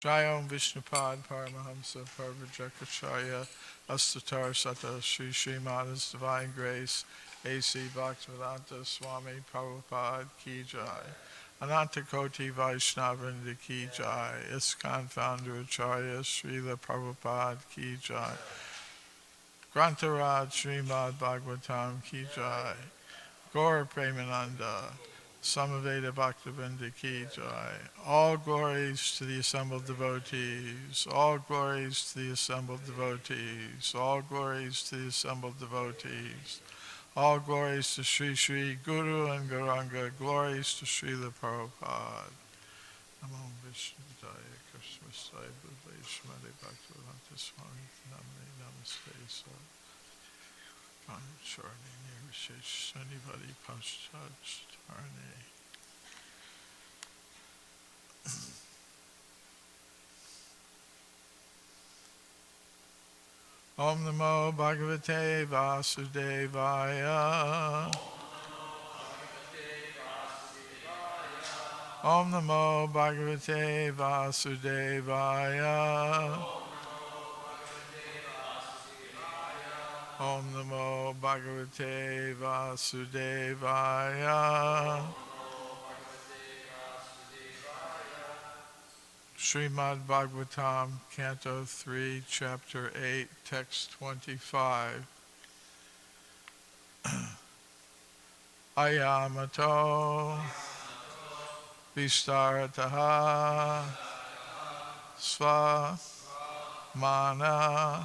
Jayam Vishnupad Paramahamsa Parvajakacharya Astatar Sata Sri Srimada's Divine Grace A.C. Bhaktivedanta Swami Prabhupada Ki Jai Ananta Koti Vaishnavrinda Ki Jai ISKCON Founder Acharya Srila Prabhupada Ki Jai Grantaraj Srimad Bhagavatam Ki Jai Gaur Premananda Samaveda Bhaktivinoda Ki Jai. All glories to the assembled devotees. All glories to the assembled devotees. All glories to the assembled devotees. All glories to Sri Sri Guru and Gauranga. Glories to Srila Prabhupada. Namo Vishnu Daya Krishna Sai Buddha Shmati Bhaktivedanta Swami Namani Namaste Sa Charni Nirvishesh Anybody Paschat Charni. Om Namo Bhagavate Vasudevaya. Om Namo Bhagavate Vasudevaya. Om Namo Bhagavate Vasudevaya. Srimad Bhagavatam, Canto 3, Chapter 8, Text 25. Ayamato Vistarataha Sva Mana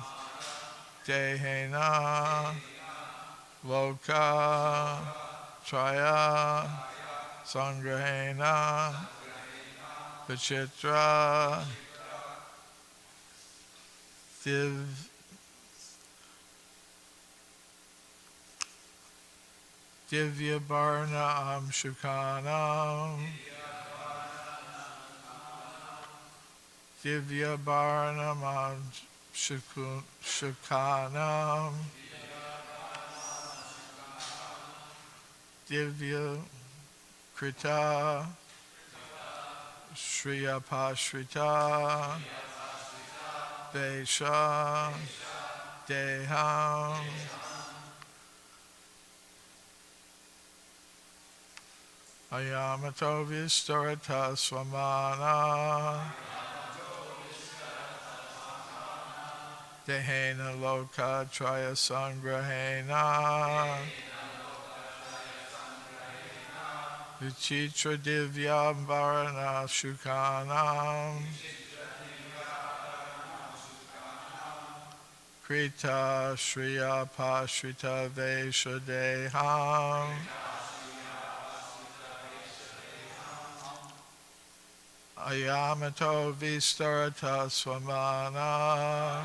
Dehena Loka Traya Sangrahena Vichitra Divya Bharna Amshukanam Divya Bharna Amshukanam Divya Krita Shriya Pashrita Vesha Deham Ayamato Vistarata Swamana Dehena Loka Traya Sangrahena Vichitra Divya Varana Shukanam Krita Shriya Pashrita Vesha Deham Ayamato Vistarata Swamana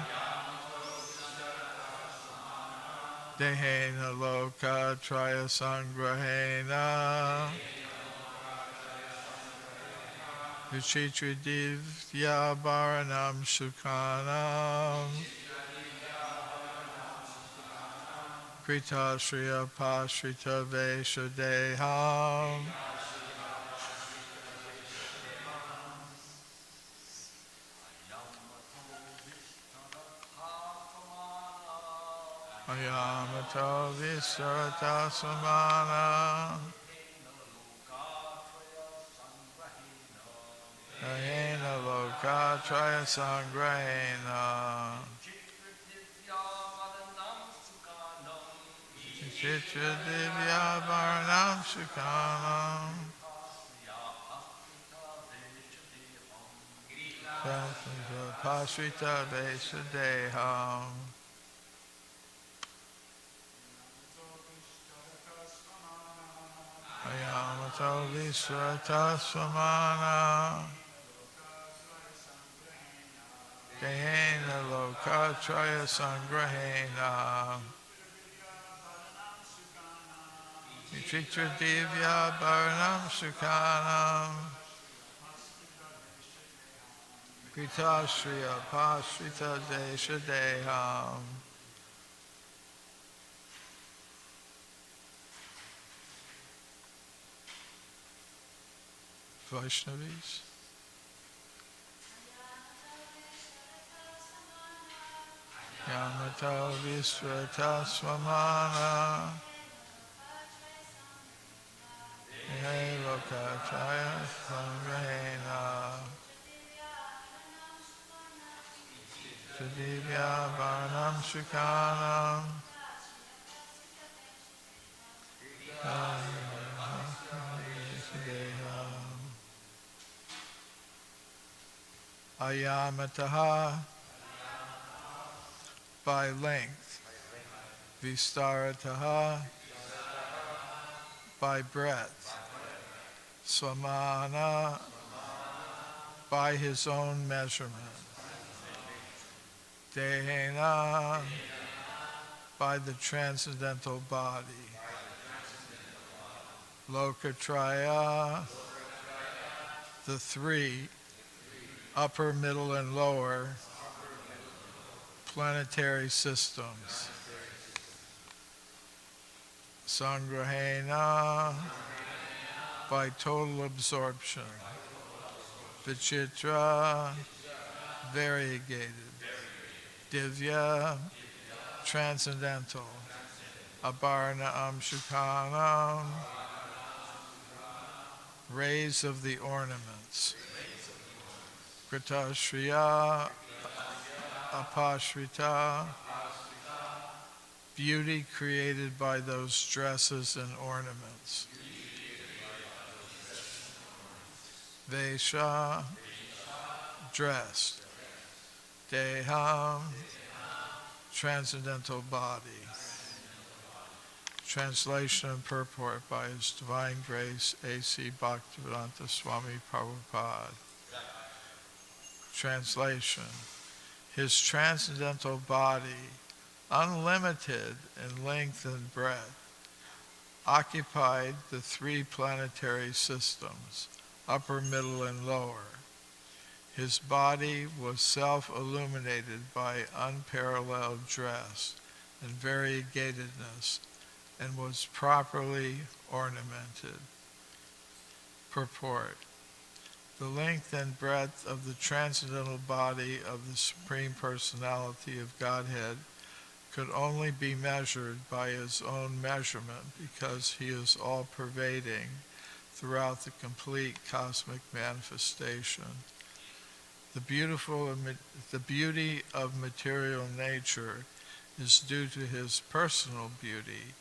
Dehena Loka Traya Sangrahena Vichitra Divya Bharanam Shukanam Krita Shriya Pashrita Vesha Deham Ayamato Vistarata Samana Dehena Loka Traya Sangrahena Vichitra Divya Bharanam Shukanam Pashrita Vesha Deham Ayamato Vistarata Samana Dehena Loka Traya Sangrahena Vichitra Divya Bharanam Shukanam Krita Shriya Pashrita Desha Deham Vaishnavis. Yamato Visvata Swamana Lokachaya Samgahena Sudivya Varnam Shukanam Ayamataha by length, Vistarataha by breadth, Swamana by his own measurement, Dehena by the transcendental body, Lokatraya, the three, upper, middle, and lower, planetary systems, Sangrahena, by total absorption, Vichitra, variegated, Divya, transcendental, Abharna Amshukanam, rays of the ornaments, Kritashriya, Apashrita, beauty created by those dresses and ornaments, Vesha, dressed, Deham, transcendental body. Translation and purport by His Divine Grace A.C. Bhaktivedanta Swami Prabhupada. Translation. His transcendental body, unlimited in length and breadth, occupied the three planetary systems, upper, middle, and lower. His body was self-illuminated by unparalleled dress and variegatedness, and was properly ornamented. Purport. The length and breadth of the transcendental body of the Supreme Personality of Godhead could only be measured by his own measurement, because he is all-pervading throughout the complete cosmic manifestation. The beauty of material nature is due to his personal beauty,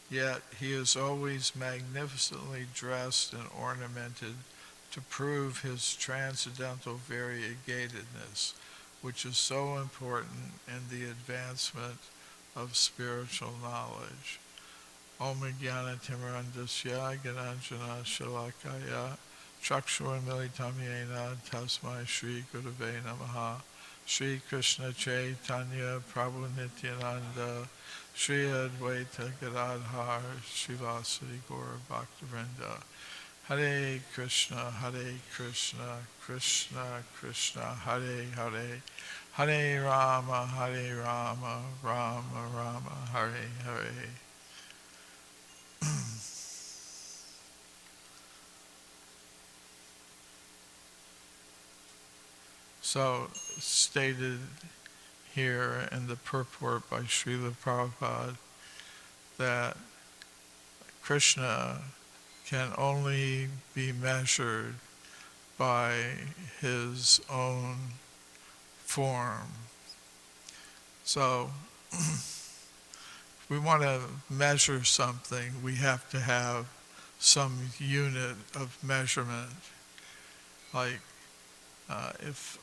yet he is always magnificently dressed and ornamented to prove his transcendental variegatedness, which is so important in the advancement of spiritual knowledge. Om Jnana Timirandasya Gananjana Shalakaya Chakshurmilitam Yena Tasmai Shri Gurave Namaha Shri Krishna Chaitanya Prabhu Nityananda Shri Advaita Gadadhar Srivasadi Gaura Bhaktivinoda Hare Krishna, Krishna Krishna, Hare Hare, Hare Rama, Rama Rama, Hare Hare. So, stated here in the purport by Srila Prabhupada that Krishna can only be measured by his own form. So, if we want to measure something, we have to have some unit of measurement. Like, if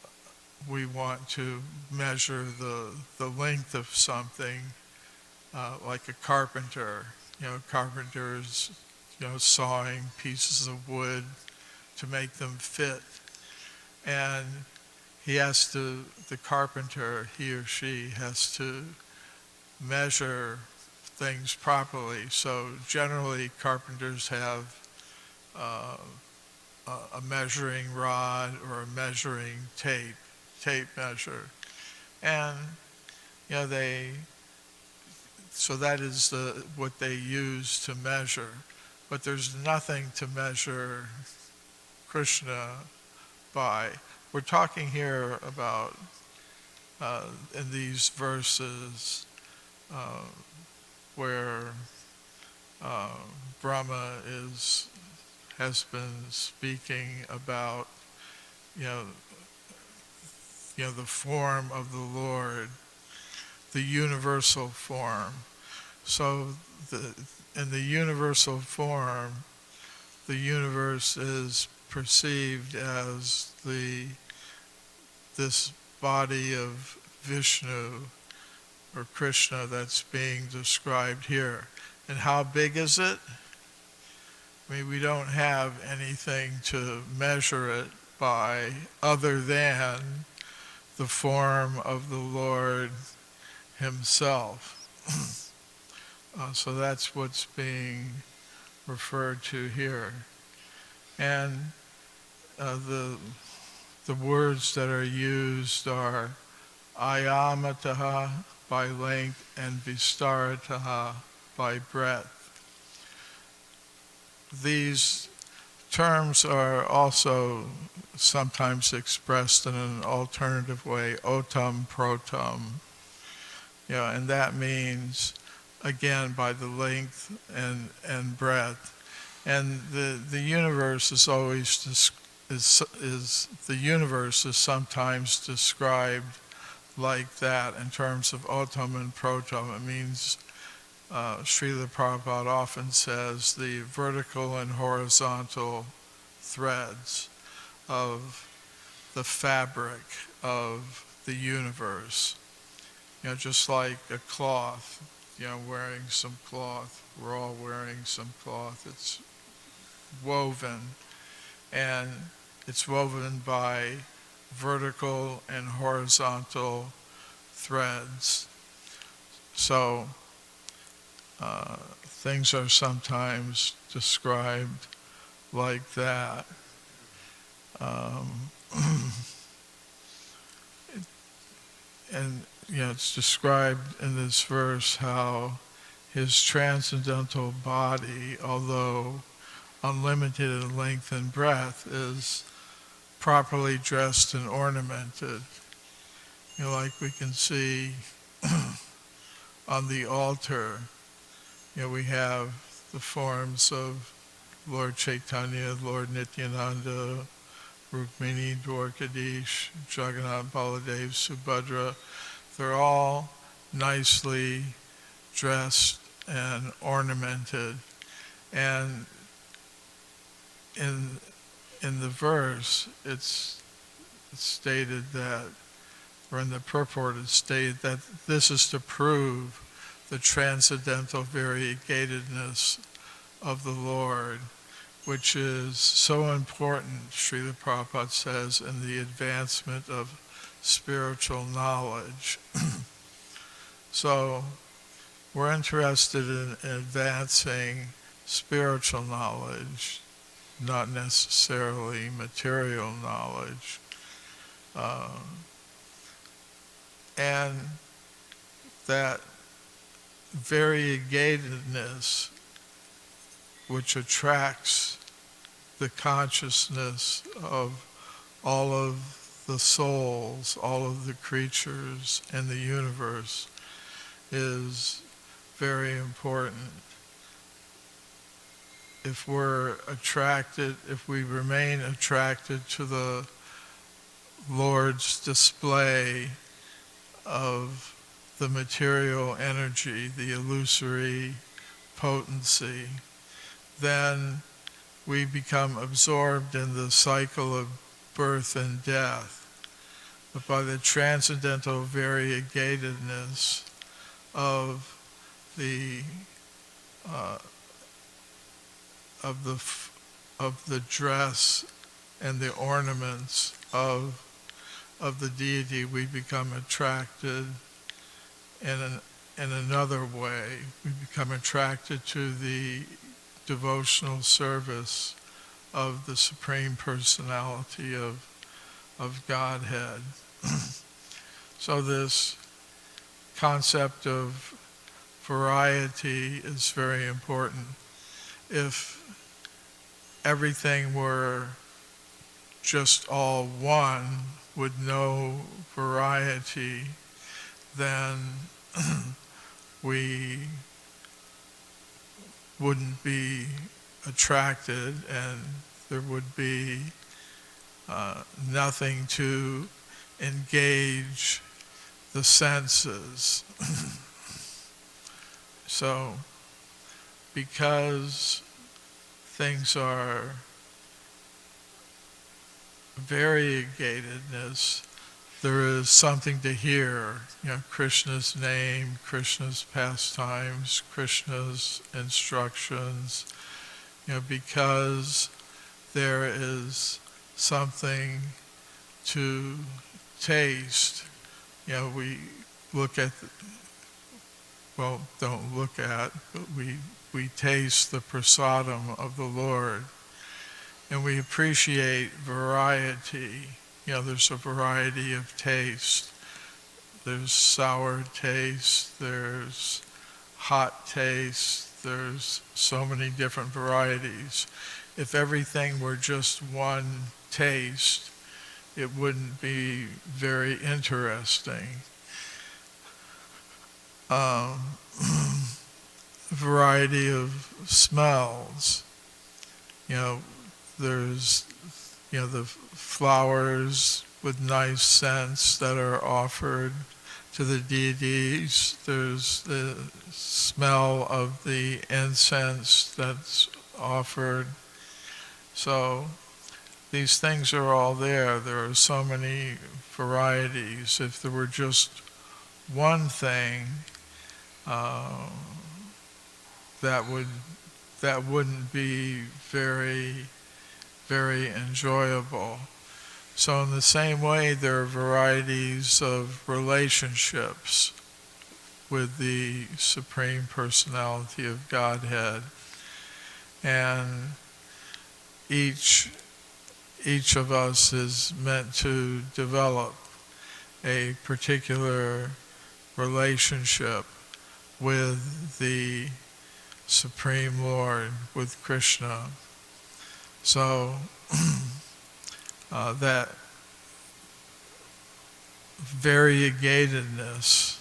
we want to measure the length of something, like a carpenter, carpenters, sawing pieces of wood to make them fit. And the carpenter, he or she has to measure things properly. So generally carpenters have a measuring rod or a measuring tape measure. And, so that is what they use to measure. But there's nothing to measure Krishna by. We're talking here about in these verses where uh, Brahma has been speaking about, you know, the form of the Lord, the universal form. So in the universal form, the universe is perceived as this body of Vishnu or Krishna that's being described here. And how big is it? I mean, we don't have anything to measure it by other than the form of the Lord himself. So that's what's being referred to here. And the words that are used are ayamataha by length and vistarataha by breadth. These terms are also sometimes expressed in an alternative way, otam protam. And that means, again, by the length and breadth. And the universe is always the universe is sometimes described like that in terms of otam and protam. It means Srila Prabhupada often says the vertical and horizontal threads of the fabric of the universe. Just like a cloth, wearing some cloth. We're all wearing some cloth. It's woven, and it's woven by vertical and horizontal threads. So things are sometimes described like that. And it's described in this verse how his transcendental body, although unlimited in length and breadth, is properly dressed and ornamented. Like we can see on the altar, we have the forms of Lord Chaitanya, Lord Nityananda, Rukmini, Dwarkadish, Jagannath, Baladev, Subhadra. They're all nicely dressed and ornamented. And in the verse, it's stated that, or in the purport, it's stated that this is to prove the transcendental variegatedness of the Lord, which is so important, Srila Prabhupada says, in the advancement of spiritual knowledge. So we're interested in advancing spiritual knowledge, not necessarily material knowledge. And that variegatedness which attracts the consciousness of all of the souls, all of the creatures in the universe, is very important. If we remain attracted to the Lord's display of the material energy, the illusory potency, then we become absorbed in the cycle of birth and death. But by the transcendental variegatedness of the dress and the ornaments of the deity, we become attracted in another way. We become attracted to the devotional service of the Supreme Personality of Godhead. So this concept of variety is very important. If everything were just all one, with no variety, then we wouldn't be attracted, and there would be nothing to engage the senses. So, because things are variegatedness, there is something to hear. Krishna's name, Krishna's pastimes, Krishna's instructions. Because there is something to taste. We look at, don't look at, but we taste the prasadam of the Lord, and we appreciate variety. There's a variety of taste. There's sour taste, there's hot taste, there's so many different varieties. If everything were just one taste, it wouldn't be very interesting. Variety of smells. There's the flowers with nice scents that are offered to the deities. There's the smell of the incense that's offered. So these things are all there. There are so many varieties. If there were just one thing, that wouldn't be very, very enjoyable. So in the same way, there are varieties of relationships with the Supreme Personality of Godhead. And each of us is meant to develop a particular relationship with the Supreme Lord, with Krishna. So that variegatedness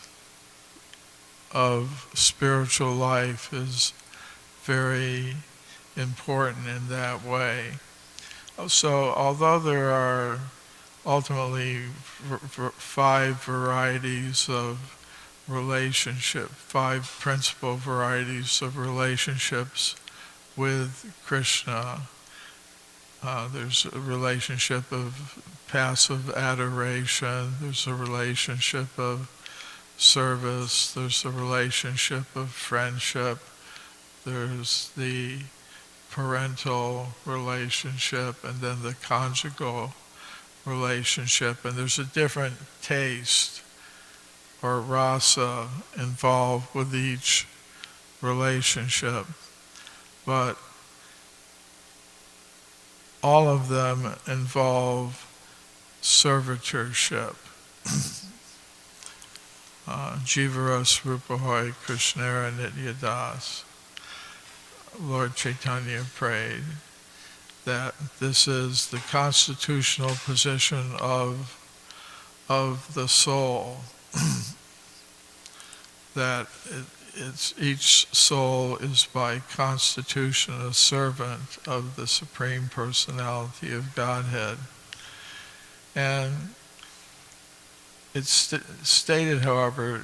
of spiritual life is very important in that way. So although there are ultimately 5 varieties of relationship, 5 principal varieties of relationships with Krishna, there's a relationship of passive adoration, there's a relationship of service, there's a relationship of friendship, there's the parental relationship, and then the conjugal relationship. And there's a different taste or rasa involved with each relationship. But all of them involve servitorship. Jivaras Rupahoy Krishnara Nityadas. Lord Chaitanya prayed that this is the constitutional position of the soul, that each soul is by constitution a servant of the Supreme Personality of Godhead. And it's stated, however,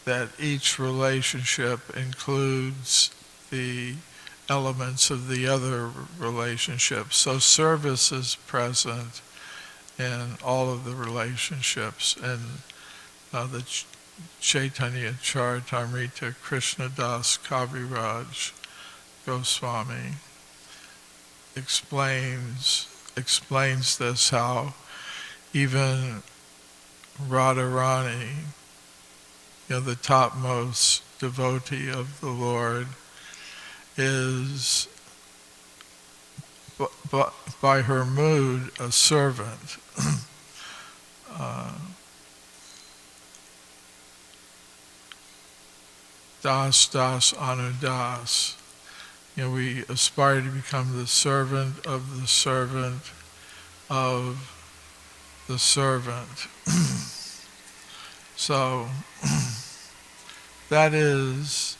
that each relationship includes the elements of the other relationships. So service is present in all of the relationships. And the Chaitanya Charitamrita Krishnadas Kaviraj Goswami explains this, how even Radharani, the topmost devotee of the Lord, is by her mood a servant. Das das anudas. We aspire to become the servant of the servant. So that is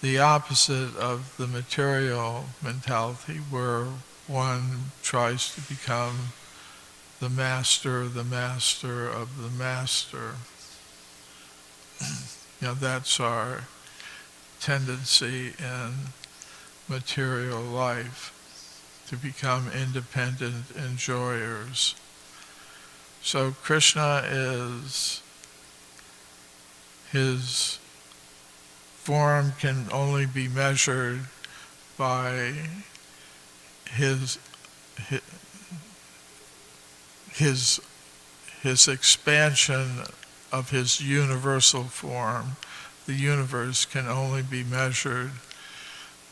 the opposite of the material mentality, where one tries to become the master of the master of the master. That's our tendency in material life, to become independent enjoyers. So Krishna his form can only be measured by his expansion of his universal form. The universe can only be measured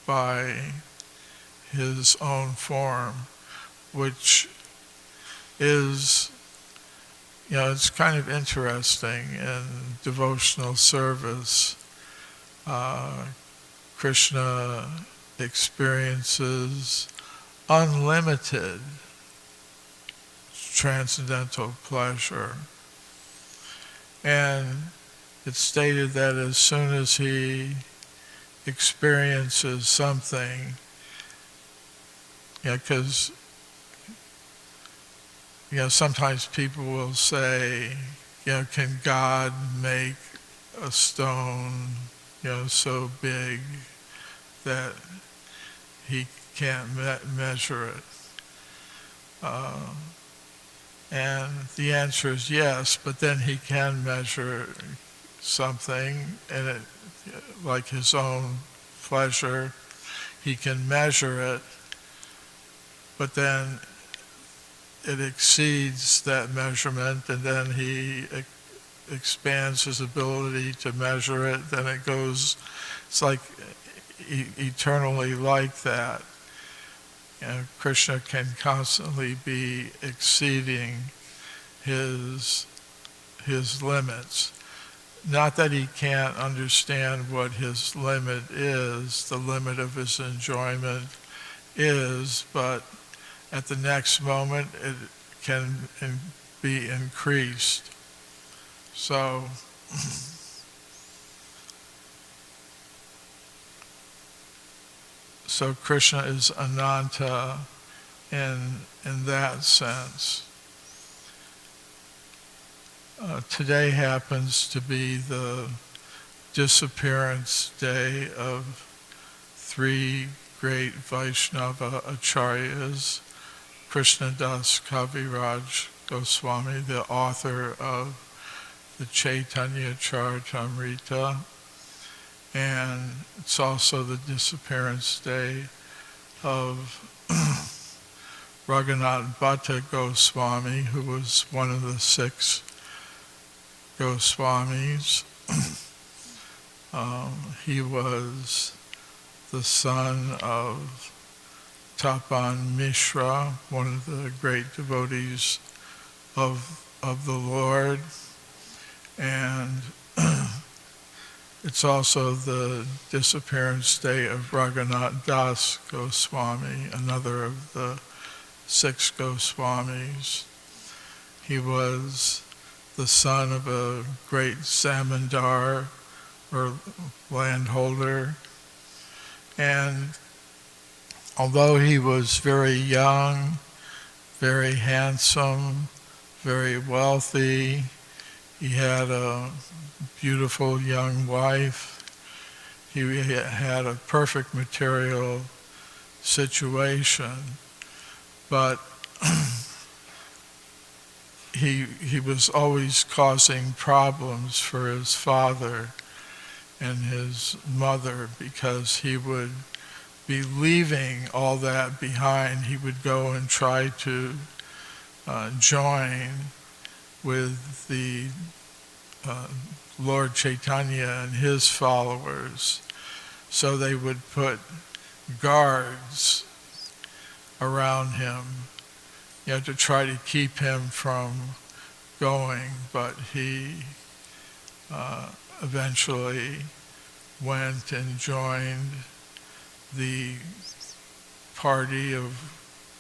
by his own form, which is, it's kind of interesting in devotional service. Krishna experiences unlimited transcendental pleasure. And it's stated that as soon as he experiences something, because sometimes people will say, can God make a stone, so big that he can't measure it? And the answer is yes, but then he can measure something, and it, like his own pleasure, he can measure it, but then it exceeds that measurement, and then he expands his ability to measure it. Then it goes, it's like eternally like that. Krishna can constantly be exceeding his limits. Not that he can't understand what his limit is, the limit of his enjoyment is, but at the next moment it can be increased. So Krishna is Ananta in that sense. Today happens to be the disappearance day of three great Vaishnava acharyas: Krishnadas Kaviraj Goswami, the author of the Chaitanya Charitamrita, and it's also the disappearance day of Raghunath Bhatta Goswami, who was one of the 6 Goswamis. He was the son of Tapan Mishra, one of the great devotees of the Lord, and it's also the disappearance day of Raghunath Das Goswami, another of the 6 Goswamis. He was the son of a great zamindar, or landholder, and although he was very young, very handsome, very wealthy, he had a beautiful young wife, he had a perfect material situation, but he was always causing problems for his father and his mother, because he would be leaving all that behind. He would go and try to join with the Lord Chaitanya and his followers. So they would put guards around him, to try to keep him from going, but he eventually went and joined the party of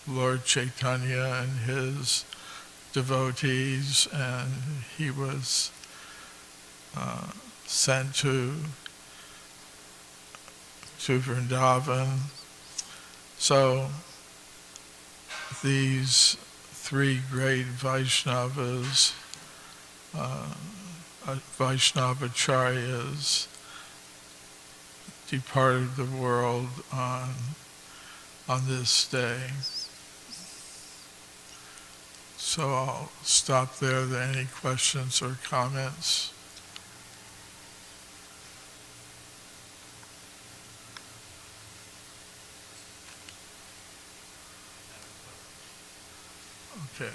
Lord Chaitanya and his devotees, and he was sent to Vrindavan. So these three great Vaishnavas, Vaishnavacharyas, departed the world on this day. So I'll stop there. Are there any questions or comments? Okay.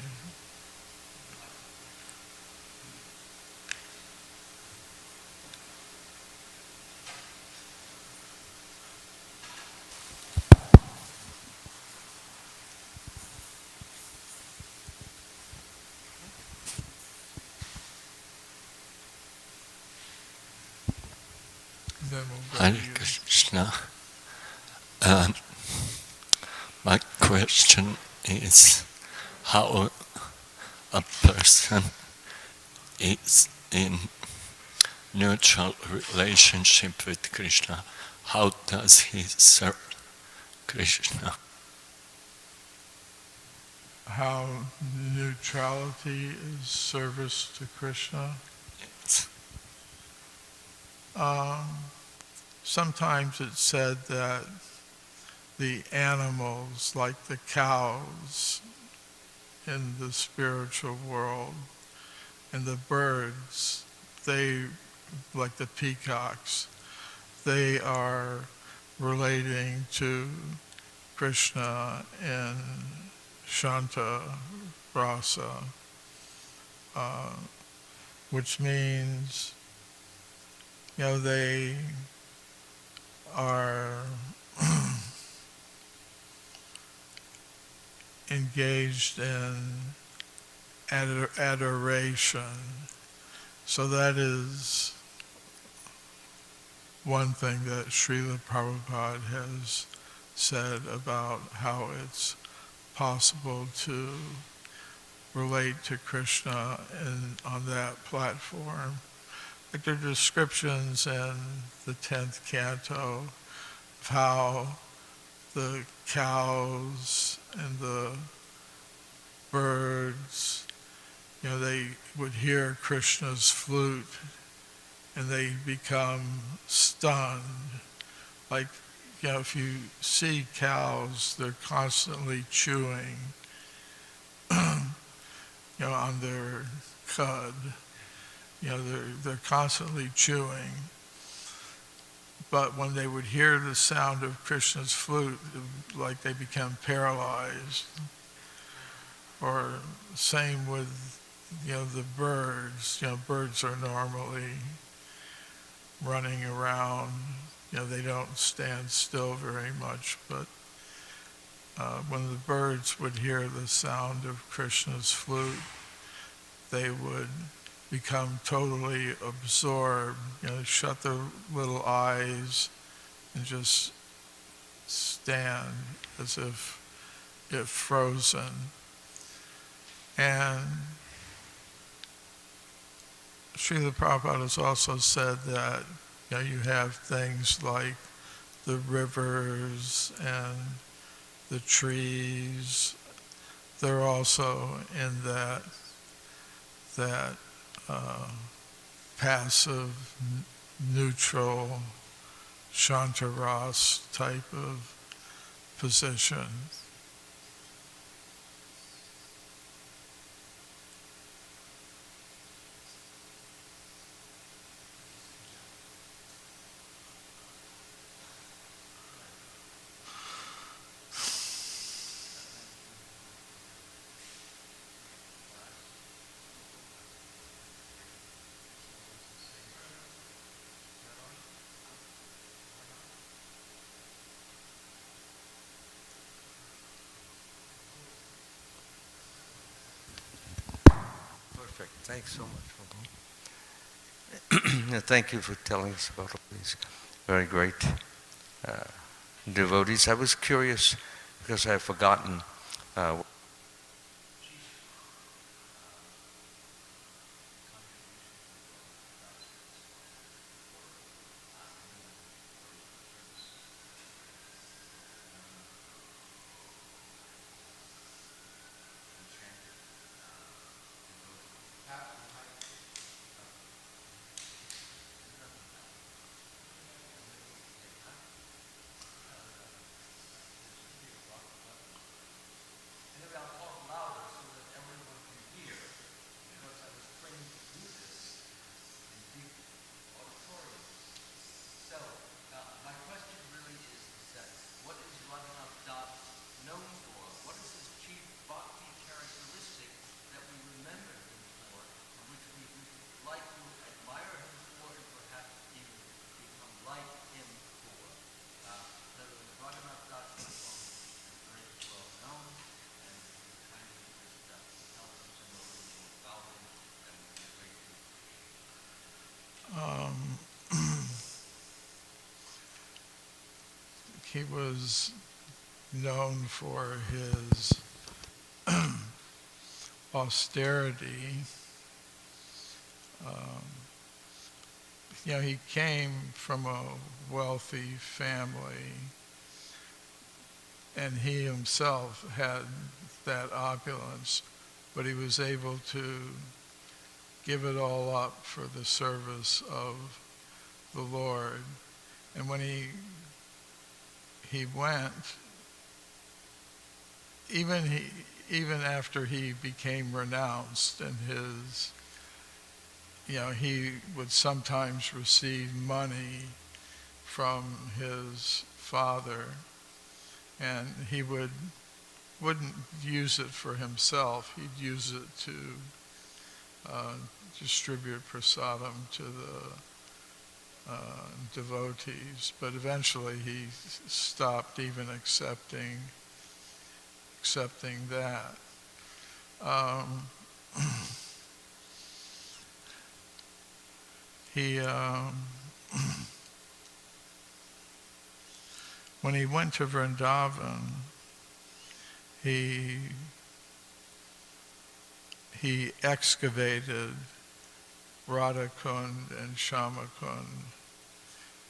Then we'll go Hare to you. Krishna. My question is how a person is in neutral relationship with Krishna. How does he serve Krishna? How neutrality is service to Krishna. Yes. Sometimes it's said that the animals, like the cows in the spiritual world, and the birds, they, like the peacocks, they are relating to Krishna in Shanta Rasa, which means, they are engaged in adoration. So that is one thing that Srila Prabhupada has said about how it's possible to relate to Krishna on that platform. Like there are descriptions in the 10th canto of how the cows and the birds, they would hear Krishna's flute and they become stunned. Like, if you see cows, they're constantly chewing, on their cud. They're constantly chewing. But when they would hear the sound of Krishna's flute, like they become paralyzed. Or same with, the birds. Birds are normally running around. They don't stand still very much. But when the birds would hear the sound of Krishna's flute, they would become totally absorbed, shut their little eyes and just stand as if frozen. And Srila Prabhupada has also said that you have things like the rivers and the trees. They're also in that passive, neutral, shantaras type of position. Perfect. Thanks so much, Prabhu. Thank you for telling us about all these very great devotees. I was curious because I've forgotten Um, he was known for his austerity. Um, he came from a wealthy family, and he himself had that opulence, but he was able to give it all up for the service of the Lord. And when he went, even after he became renounced, and he would sometimes receive money from his father, and he wouldn't use it for himself. He'd use it to distribute prasadam to the devotees, but eventually he stopped even accepting that. He when he went to Vrindavan, he excavated Radhakund and Shamakund,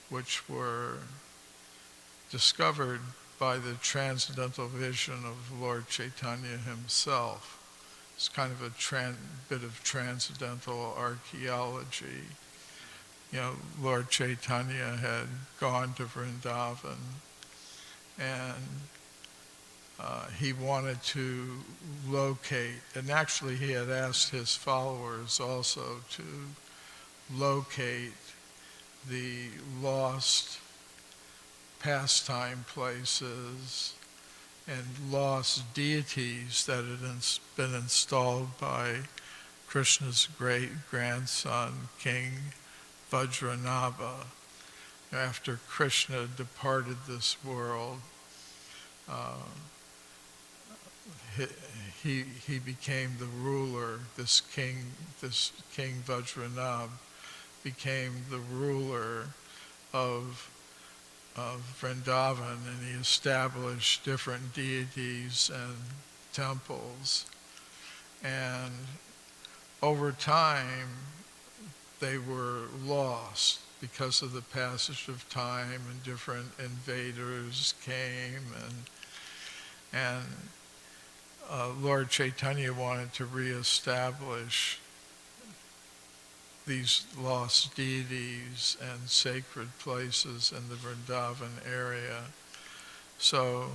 which were discovered by the transcendental vision of Lord Chaitanya himself. It's kind of a bit of transcendental archaeology. Lord Chaitanya had gone to Vrindavan, and he wanted to locate, and actually he had asked his followers also to locate the lost pastime places and lost deities that had been installed by Krishna's great-grandson, King Vajranabha. After Krishna departed this world, he became the ruler. This king Vajranabha became the ruler of Vrindavan, and he established different deities and temples. And over time, they were lost because of the passage of time, and different invaders came, and Lord Chaitanya wanted to reestablish these lost deities and sacred places in the Vrindavan area. So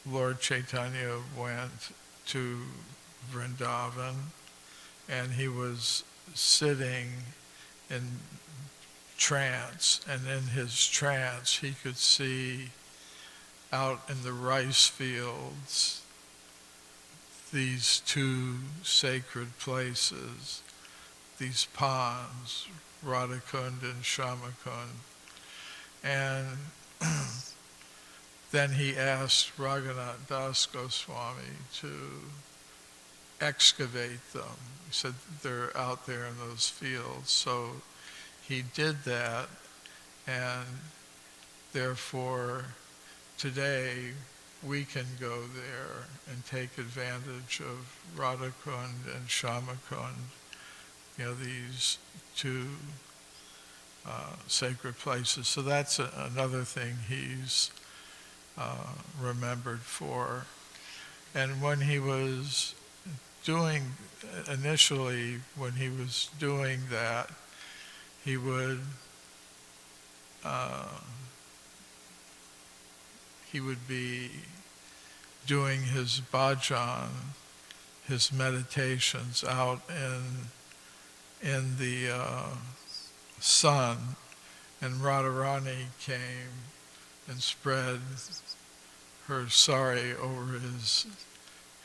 Lord Chaitanya went to Vrindavan, and he was sitting in trance, and in his trance he could see out in the rice fields these two sacred places, these ponds, Radhakund and Shamakund. And then he asked Raghunath Das Goswami to excavate them. He said, they're out there in those fields. So he did that, and therefore today we can go there and take advantage of Radhakund and Shamakund, these two sacred places. So that's another thing he's remembered for. And when he was initially when he was doing that, he would be doing his bhajan, his meditations out in the sun, and Radharani came and spread her sari over his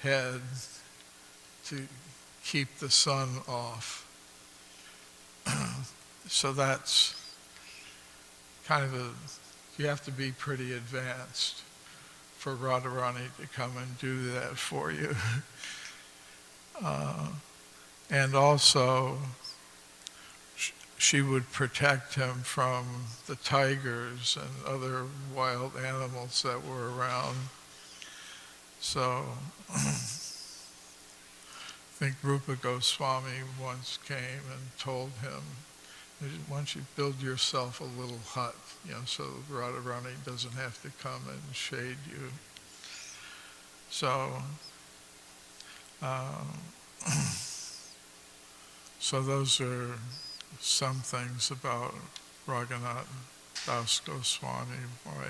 head to keep the sun off. So that's kind of you have to be pretty advanced for Radharani to come and do that for you. And also, she would protect him from the tigers and other wild animals that were around. So I think Rupa Goswami once came and told him, why don't you build yourself a little hut, so Radharani doesn't have to come and shade you. So, so those are some things about Raghunath Das Goswami, why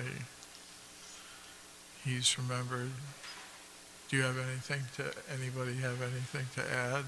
he's remembered. Do you have anybody have anything to add?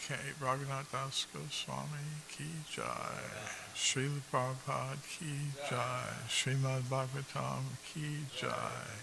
Okay, Raghunath Das Goswami ki jai, Srila Prabhupada ki jai, Srimad Bhagavatam ki jai.